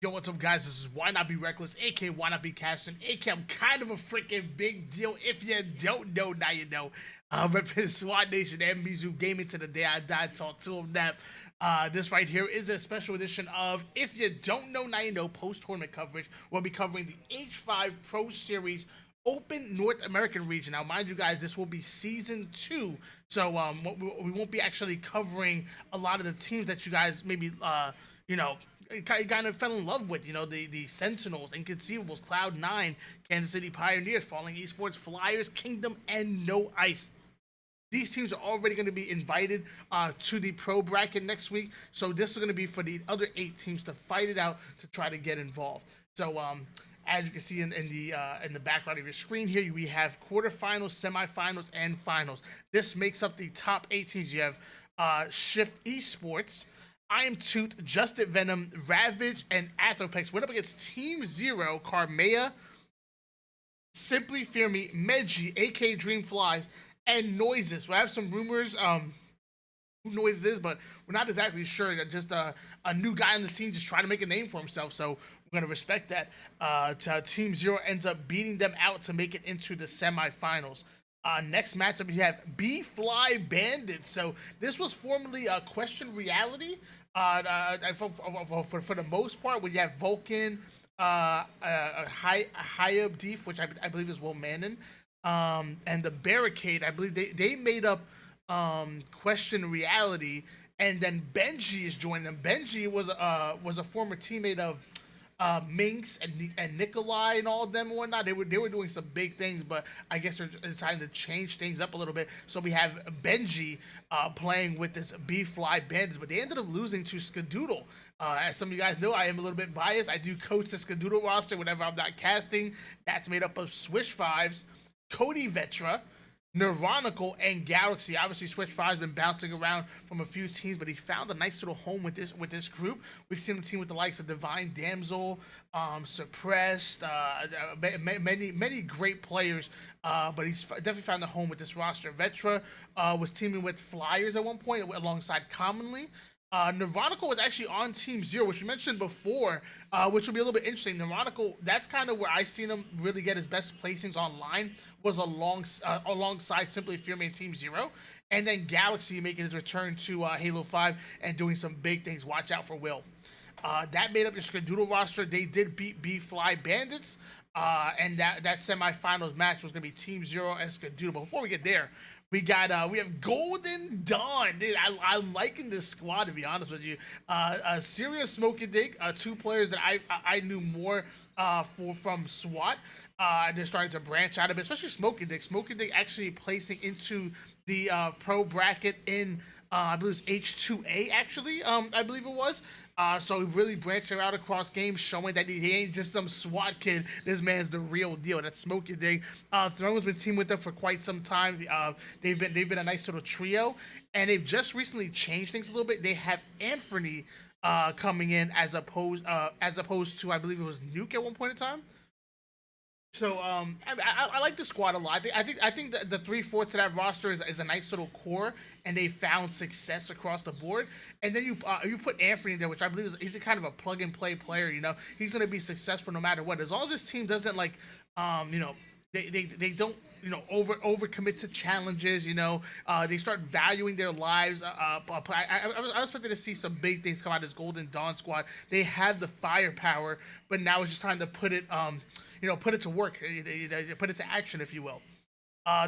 Yo, what's up, guys? This is Why Not Be Reckless, aka Why Not Be Casting, aka I'm kind of a freaking big deal. If you don't know, now you know. Represent SWAT Nation and Mizu Gaming to the day I died. Talk to him. That this right here is a special edition of If You Don't Know, Now You Know post tournament coverage. We'll be covering the H5 Pro Series Open North American region. Now, mind you guys, this will be season 2, so we won't be actually covering a lot of the teams that you guys maybe you know kind of fell in love with, the Sentinels, Inconceivable, Cloud9, Kansas City Pioneers, Falling Esports, Flyers, Kingdom, and No Ice. These teams are already going to be invited to the pro bracket next week, so this is going to be for the other 8 teams to fight it out to try to get involved. So as you can see in the background of your screen here, we have quarterfinals, semifinals, and finals. This makes up the top 8 teams. You have Shift Esports, I Am Toot, Justed Venom, Ravage, and Athropex went up against Team Zero, Carmea, Simply Fear Me, Meji, AK Dreamflies, and Noises. We have some rumors who Noises is, but we're not exactly sure. Just a new guy on the scene just trying to make a name for himself. So we're going to respect that. Team Zero ends up beating them out to make it into the semifinals. Next matchup, we have B-Fly Bandits. So this was formerly a Question Reality. For the most part, when you have Vulcan, Hayab Deef, which I believe is Will Manon, and the Barricade, I believe they made up Question Reality, and then Benji is joining them. Benji was a former teammate of Minx and Nikolai and all of them and whatnot. They were doing some big things, but I guess they're deciding to change things up a little bit. So we have Benji playing with this B-Fly Bandits, but they ended up losing to Skadoodle. As some of you guys know, I am a little bit biased. I do coach the Skadoodle roster whenever I'm not casting. That's made up of Swish Fives, Cody Vetra, Neuronical, and Galaxy. Obviously, Switch 5's been bouncing around from a few teams, but he found a nice little home with this group. We've seen him team with the likes of Divine Damsel, Suppressed, many great players, but he's definitely found a home with this roster. Vetra was teaming with Flyers at one point alongside Commonly. Neuronical was actually on Team Zero, which we mentioned before, which will be a little bit interesting. Neuronical, that's kind of where I seen him really get his best placings online, was alongside Simply Fear Me and Team Zero. And then Galaxy making his return to Halo 5 and doing some big things. Watch out for Will. That made up your Skadoodle roster. They did beat B-Fly Bandits, and that semifinals match was going to be Team Zero and Skadoodle. But before we get there, we have Golden Dawn. Dude, I'm liking this squad, to be honest with you. Serious Smoking Dig, 2 players that I knew more from SWAT. They're starting to branch out a bit, especially Smoking Dig. Smoking Dig actually placing into the pro bracket in I believe it was H2A, actually, I believe it was. So really branching out across games, showing that he ain't just some SWAT kid. This man's the real deal. That's Smoking Dig. Throne's been teaming with them for quite some time. They've been a nice little trio, and they've just recently changed things a little bit. They have Anthony coming in as opposed to, I believe it was Nuke at one point in time. So I like the squad a lot. I think that the 3/4 of that roster is a nice little core, and they found success across the board. And then you put Anthony there, which I believe he's a kind of a plug and play player. He's going to be successful no matter what, as long as this team doesn't they don't over commit to challenges. They start valuing their lives. I expected to see some big things come out of this Golden Dawn squad. They have the firepower, but now it's just time to put it put it to work, put it to action, if you will.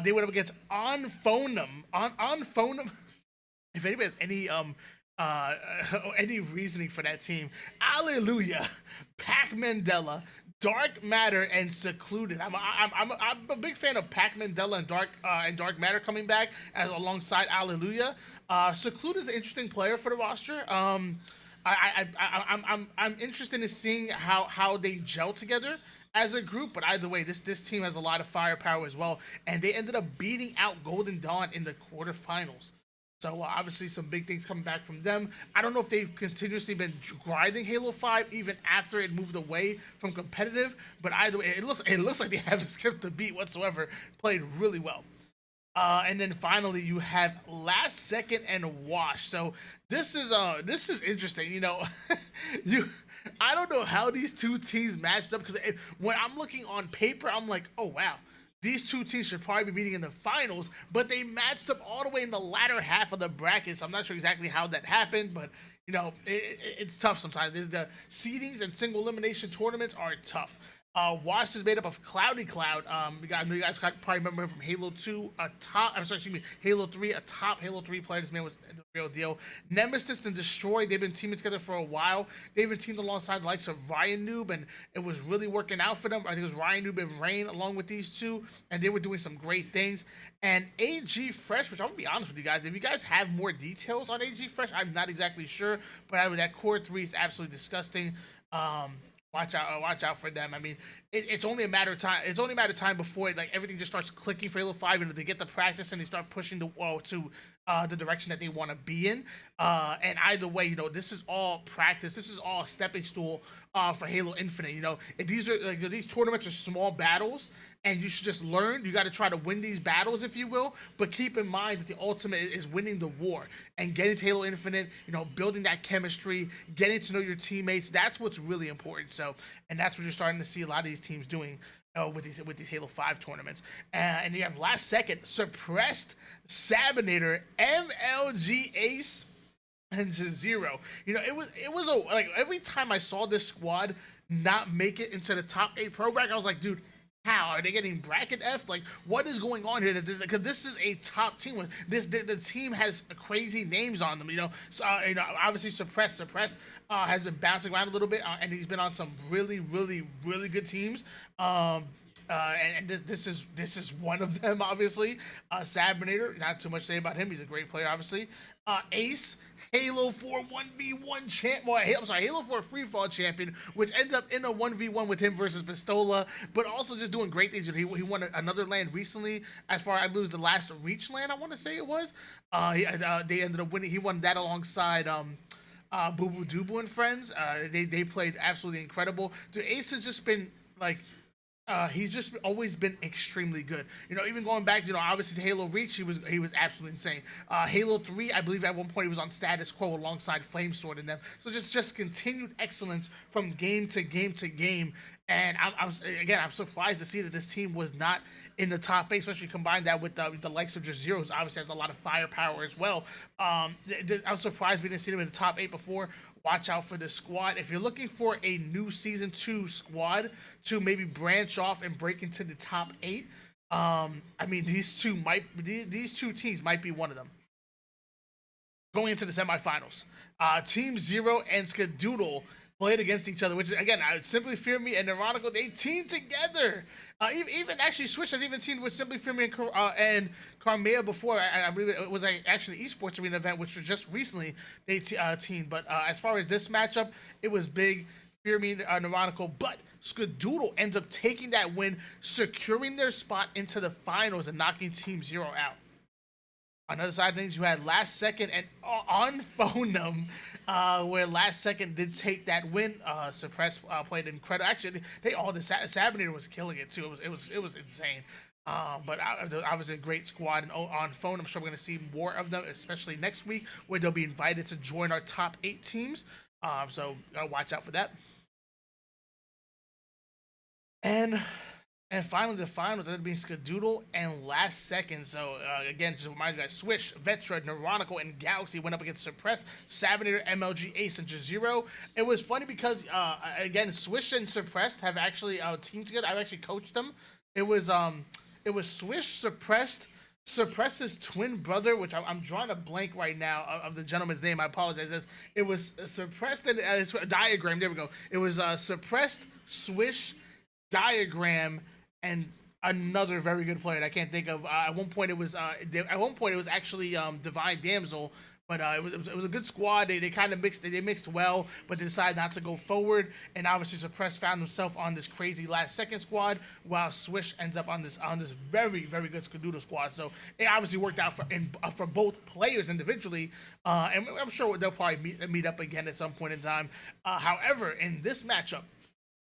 They went up against Onphonum. Onphonum. If anybody has any reasoning for that team, Hallelujah, Pac Mandela, Dark Matter, and Secluded. I'm a big fan of Pac Mandela and Dark Matter coming back as alongside Hallelujah. Secluded is an interesting player for the roster. I'm interested in seeing how they gel together as a group, but either way, this team has a lot of firepower as well, and they ended up beating out Golden Dawn in the quarterfinals. So obviously some big things coming back from them. I don't know if they've continuously been grinding Halo 5 even after it moved away from competitive, but either way, it looks like they haven't skipped a beat whatsoever. Played really well. And then finally, you have Last Second and Wash. So this is interesting. You I don't know how these two teams matched up because when I'm looking on paper, I'm like, oh wow, these two teams should probably be meeting in the finals, but they matched up all the way in the latter half of the bracket. So I'm not sure exactly how that happened, but it's tough sometimes. There's the seedings and single elimination tournaments are tough. Washed is made up of Cloudy Cloud. I know you guys probably remember him from Halo 2, a top. I'm sorry, excuse me, Halo 3, a top Halo 3 player. This man was the real deal. Nemesis and Destroy, they've been teaming together for a while. They've been teamed alongside the likes of Ryan Noob, and it was really working out for them. I think it was Ryan Noob and Rain along with these two, and they were doing some great things. And AG Fresh, which I'm gonna be honest with you guys, if you guys have more details on AG Fresh, I'm not exactly sure, but that core 3 is absolutely disgusting. Watch out for them. I mean, it's only a matter of time. It's only a matter of time before like everything just starts clicking for Halo 5, and they get the practice and they start pushing the direction that they want to be in. And either way, this is all practice. This is all a stepping stool for Halo Infinite. If these tournaments are small battles, and you should just learn. You got to try to win these battles, if you will, but keep in mind that the ultimate is winning the war and getting to Halo Infinite. Building that chemistry, getting to know your teammates. That's what's really important. So, and that's what you're starting to see a lot of these teams doing with these Halo 5 tournaments. And you have last second suppressed Sabinator, MLG Ace, and Jazero. It was like every time I saw this squad not make it into the top 8 pro bracket, I was like, dude, how are they getting bracket F? Like, what is going on here? Because this is a top team. The team has crazy names on them. So, obviously suppressed has been bouncing around a little bit, and he's been on some really, really, really good teams. And this is one of them, obviously. Sabinator, not too much to say about him. He's a great player, obviously. Ace, Halo 4 1v1 champ. Well, I'm sorry, Halo 4 free fall champion, which ended up in a 1v1 with him versus Pistola, but also just doing great things. He won another land recently, as far I believe it was the last Reach land, I want to say it was. They ended up winning. He won that alongside Boo Boo Dubu and friends. They played absolutely incredible. The Ace has just been like he's just always been extremely good. Even going back, obviously to Halo Reach, he was absolutely insane. Halo 3, I believe at one point he was on status quo alongside Flamesword in them. So just continued excellence from game to game to game. And I'm surprised to see that this team was not in the top 8, especially combine that with the likes of Jazero, who obviously has a lot of firepower as well. I'm surprised we didn't see them in the top 8 before. Watch out for this squad. If you're looking for a new Season 2 squad to maybe branch off and break into the top 8, I mean, these two teams might be one of them. Going into the semifinals, Team Zero and Skadoodle played against each other, which is, again, Simply Fear Me and Neurotical, they teamed together. Even actually, Switch has even teamed with Simply Fear Me and Carmea before. I believe it was actually an esports arena event, which was just recently they teamed. But as far as this matchup, it was big. Fear Me, Neurotical, but Skadoodle ends up taking that win, securing their spot into the finals and knocking Team Zero out. On the other side of things, you had Last Second and on Phonum, where Last Second did take that win. Suppress played incredible. Actually, the Sabinator was killing it too. It was insane. But obviously a great squad. And on Phone, I'm sure we're going to see more of them, especially next week, where they'll be invited to join our top 8 teams. So watch out for that. And finally, the finals ended up being Skadoodle and Last Second. So, again, just remind you guys, Swish, Vetra, Neurotical, and Galaxy went up against Suppress, Sabinator, MLG, Ace, and Jazero. It was funny because, again, Swish and Suppressed have actually teamed together. I've actually coached them. It was Swish, Suppress's twin brother, which I'm drawing a blank right now of the gentleman's name. I apologize. It was Suppressed and Diagram. There we go. It was Suppressed, Swish, Diagram, and another very good player that I can't think of. At one point it was actually Divine Damsel, but it was a good squad. They kind of mixed well, but they decided not to go forward. And obviously Suppress found himself on this crazy Last Second squad, while Swish ends up on this very, very good Skadoodle squad. So it obviously worked out for both players individually, and I'm sure they'll probably meet up again at some point in time. However, in this matchup,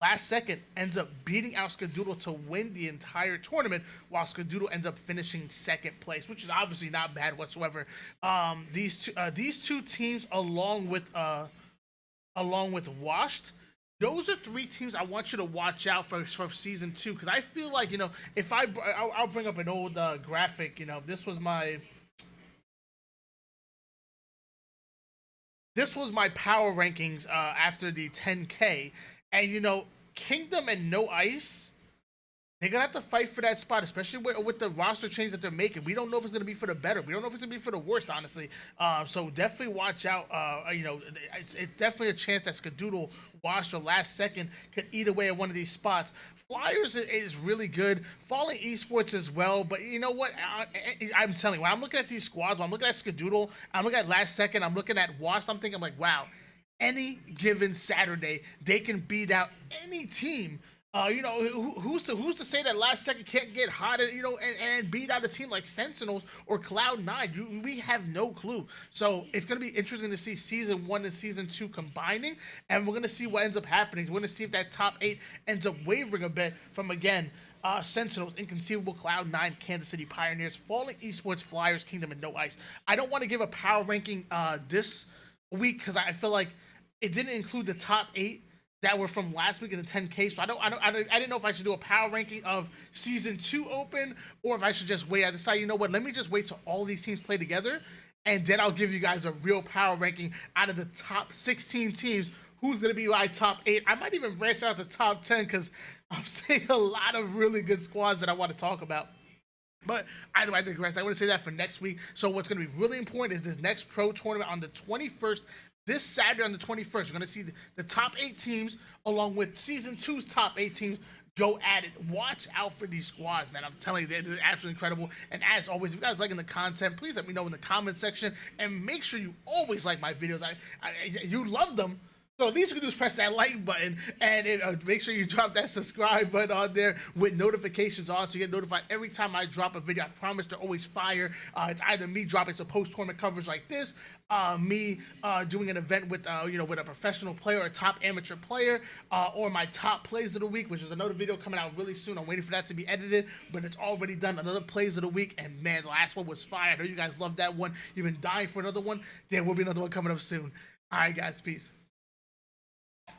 Last Second ends up beating out Skadoodle to win the entire tournament, while Skadoodle ends up finishing second place, which is obviously not bad whatsoever. These two teams, along with Washed, those are three teams I want you to watch out for season two, because I feel like, if I'll bring up an old graphic. This was my power rankings after the 10K, and Kingdom and No Ice, they're gonna have to fight for that spot, especially with the roster change that they're making. We don't know if it's gonna be for the better. We don't know if it's gonna be for the worst, honestly. So definitely watch out. It's definitely a chance that Skadoodle Wash or Last Second could eat away at one of these spots. Flyers is really good. Falling Esports as well. But you know what? I'm telling you, when I'm looking at these squads, when I'm looking at Skadoodle, I'm looking at Last Second, I'm looking at Wash, I'm thinking, I'm like, wow, any given Saturday, they can beat out any team. Who's to say that Last Second can't get hot and beat out a team like Sentinels or Cloud9? We have no clue. So it's going to be interesting to see season one and season two combining, and we're going to see what ends up happening. We're going to see if that top 8 ends up wavering a bit from, again, Sentinels, Inconceivable, Cloud9, Kansas City Pioneers, Falling Esports, Flyers, Kingdom, and No Ice. I don't want to give a power ranking this week because I feel like it didn't include the top 8 that were from last week in the 10K. So I didn't know if I should do a power ranking of season 2 open, or if I should just wait. I decided, you know what, let me just wait till all these teams play together, and then I'll give you guys a real power ranking out of the top 16 teams. Who's going to be my top 8? I might even branch out the top 10, because I'm seeing a lot of really good squads that I want to talk about. But either way, I digress. I want to say that for next week. So what's going to be really important is this next pro tournament on the 21st. This Saturday on the 21st, you're going to see the top 8 teams, along with Season 2's top 8 teams, go at it. Watch out for these squads, man. I'm telling you, they're absolutely incredible. And as always, if you guys liking the content, please let me know in the comment section. And make sure you always like my videos. You love them. So at least you can do is press that like button, and make sure you drop that subscribe button on there with notifications on, so you get notified every time I drop a video. I promise they're always fire. It's either me dropping some post-tournament coverage like this, me doing an event with with a professional player or a top amateur player, or my top plays of the week, which is another video coming out really soon. I'm waiting for that to be edited, but it's already done. Another plays of the week, and man, the last one was fire. I know you guys loved that one. You've been dying for another one. There will be another one coming up soon. All right, guys, peace.